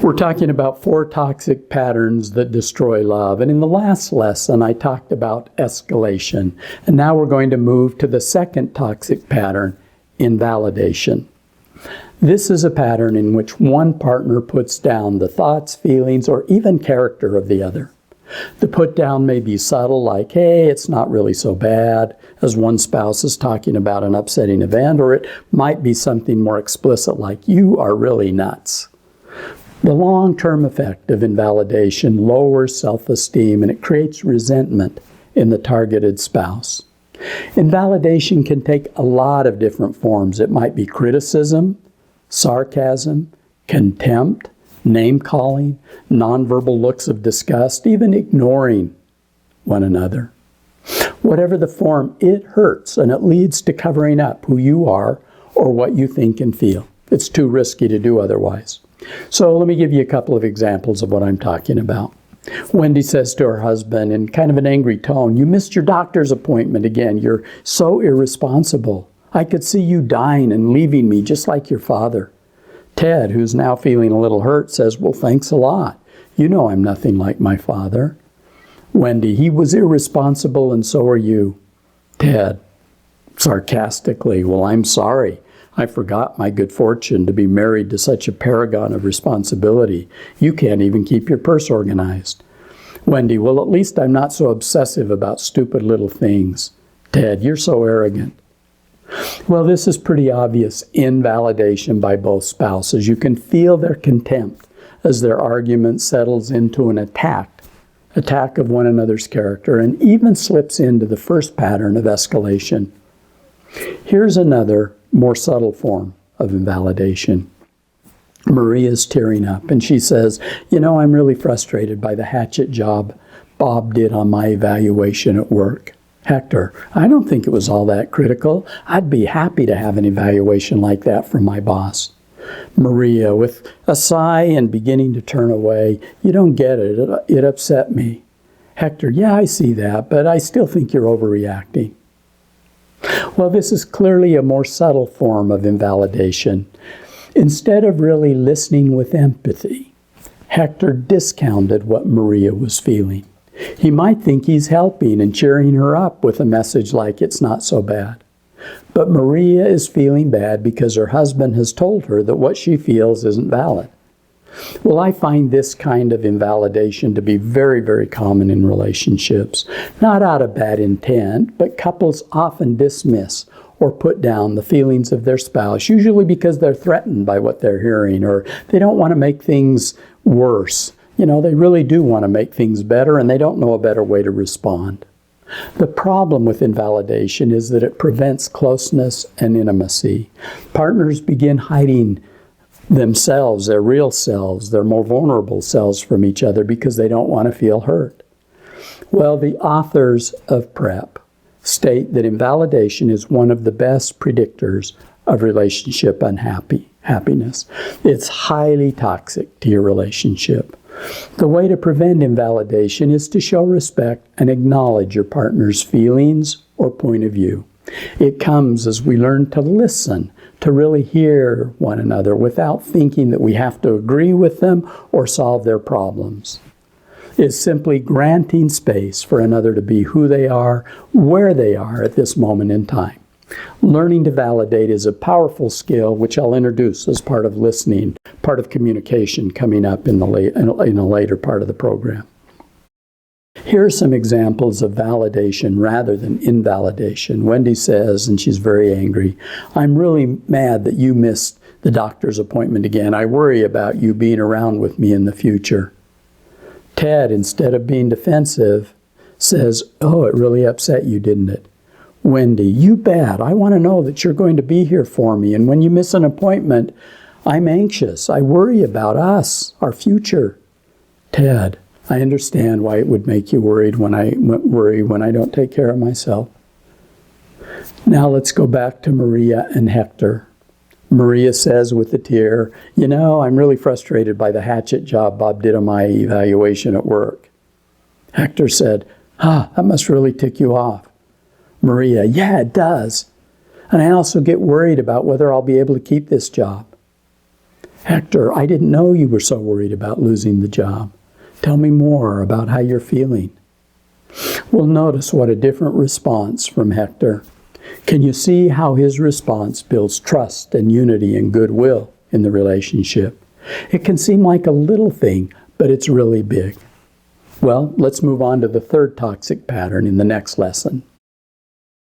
We're talking about 4 toxic patterns that destroy love. And in the last lesson, I talked about escalation. And now we're going to move to the second toxic pattern, invalidation. This is a pattern in which one partner puts down the thoughts, feelings, or even character of the other. The put down may be subtle, like, hey, it's not really so bad, as one spouse is talking about an upsetting event, or it might be something more explicit, like, you are really nuts. The long-term effect of invalidation lowers self-esteem, and it creates resentment in the targeted spouse. Invalidation can take a lot of different forms. It might be criticism, sarcasm, contempt, name-calling, nonverbal looks of disgust, even ignoring one another. Whatever the form, it hurts, and it leads to covering up who you are or what you think and feel. It's too risky to do otherwise. So let me give you a couple of examples of what I'm talking about. Wendy says to her husband in kind of an angry tone, "You missed your doctor's appointment again. You're so irresponsible. I could see you dying and leaving me just like your father." Ted, who's now feeling a little hurt, says, "Well, thanks a lot. You know I'm nothing like my father." Wendy, "He was irresponsible and so are you." Ted, sarcastically, "Well, I'm sorry. I forgot my good fortune to be married to such a paragon of responsibility. You can't even keep your purse organized." Wendy, "Well, at least I'm not so obsessive about stupid little things." Ted, "You're so arrogant." Well, this is pretty obvious invalidation by both spouses. You can feel their contempt as their argument settles into an attack of one another's character, and even slips into the first pattern of escalation. Here's another, more subtle form of invalidation. Maria's tearing up, and she says, "You know, I'm really frustrated by the hatchet job Bob did on my evaluation at work." Hector, "I don't think it was all that critical. I'd be happy to have an evaluation like that from my boss." Maria, with a sigh and beginning to turn away, "You don't get it. It upset me." Hector, "Yeah, I see that, but I still think you're overreacting." Well, this is clearly a more subtle form of invalidation. Instead of really listening with empathy, Hector discounted what Maria was feeling. He might think he's helping and cheering her up with a message like, "It's not so bad." But Maria is feeling bad because her husband has told her that what she feels isn't valid. Well, I find this kind of invalidation to be very, very common in relationships. Not out of bad intent, but couples often dismiss or put down the feelings of their spouse, usually because they're threatened by what they're hearing, or they don't want to make things worse. You know, they really do want to make things better, and they don't know a better way to respond. The problem with invalidation is that it prevents closeness and intimacy. Partners begin hiding themselves, their real selves, their more vulnerable selves from each other because they don't want to feel hurt. Well, the authors of PrEP state that invalidation is one of the best predictors of relationship happiness. It's highly toxic to your relationship. The way to prevent invalidation is to show respect and acknowledge your partner's feelings or point of view. It comes as we learn to listen, to really hear one another without thinking that we have to agree with them or solve their problems. It's simply granting space for another to be who they are, where they are at this moment in time. Learning to validate is a powerful skill, which I'll introduce as part of listening, part of communication coming up in a later part of the program. Here are some examples of validation rather than invalidation. Wendy says, and she's very angry, "I'm really mad that you missed the doctor's appointment again. I worry about you being around with me in the future." Ted, instead of being defensive, says, "Oh, it really upset you, didn't it?" Wendy, "You bet. I want to know that you're going to be here for me. And when you miss an appointment, I'm anxious. I worry about us, our future." Ted, "I understand why it would make you worried when I don't take care of myself." Now let's go back to Maria and Hector. Maria says with a tear, "You know, I'm really frustrated by the hatchet job Bob did on my evaluation at work." Hector said, "That must really tick you off." Maria, "Yeah, it does. And I also get worried about whether I'll be able to keep this job." Hector, I didn't know you were so worried about losing the job. Tell me more about how you're feeling. We'll notice what a different response from Hector. Can you see how his response builds trust and unity and goodwill in the relationship? It can seem like a little thing, but it's really big. Well, let's move on to the third toxic pattern in the next lesson.